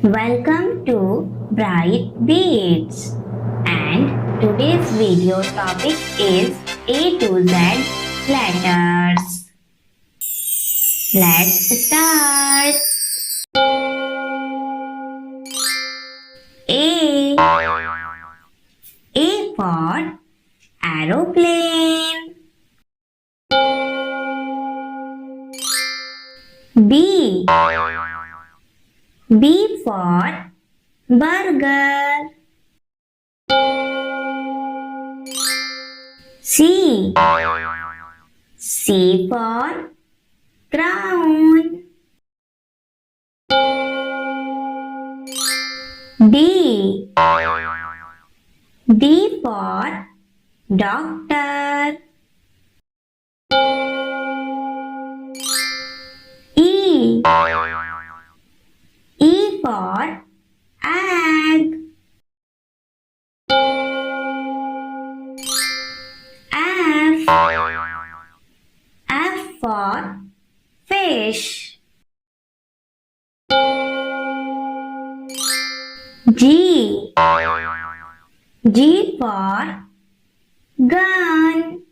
Welcome to BrightBeats, and today's video topic is A to Z letters. Let's start. A. A for aeroplane. B. B for burger. C. C for crown. D. D for doctor. E. E for egg. F. F for fish. G. G for gun.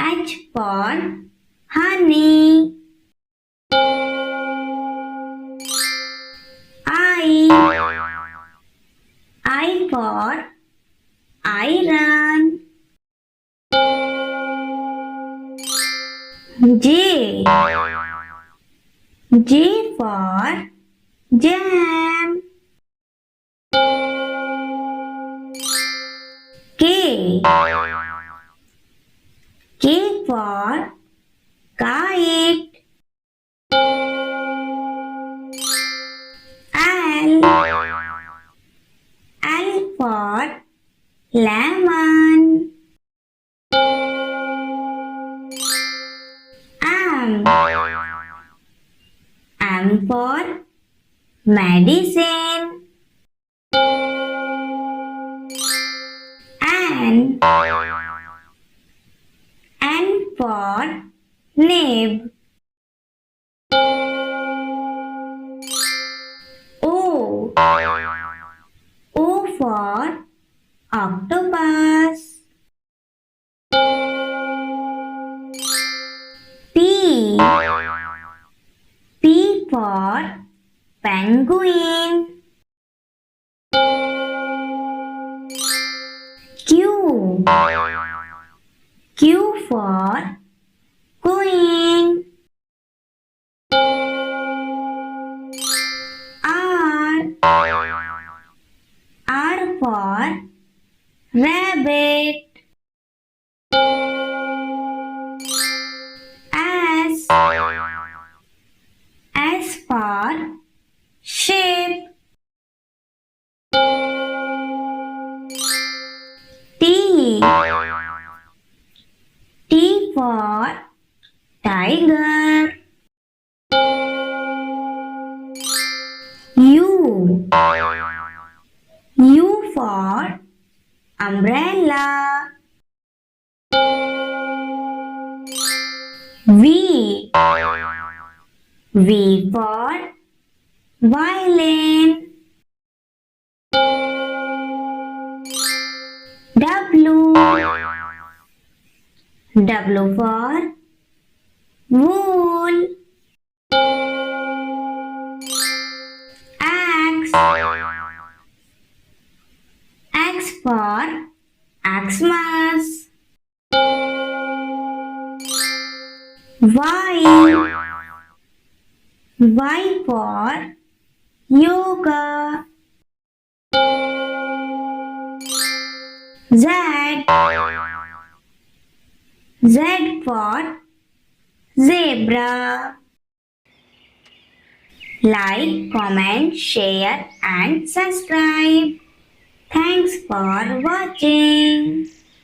H for honey. I for iron. J. J for jam. K. K for kite. L. L for lemon. M. M for medicine. N. N for nib. O. O for octopus. P. P for penguin. Q. Q for queen. R. R for rabbit. S. S for sheep. T. T for tiger. U. U for umbrella. V. V for violin. W. W for wool. X. X for Xmas. Y. Y for yoga. Z. Z for zebra. Like, comment, share and subscribe. Thanks for watching.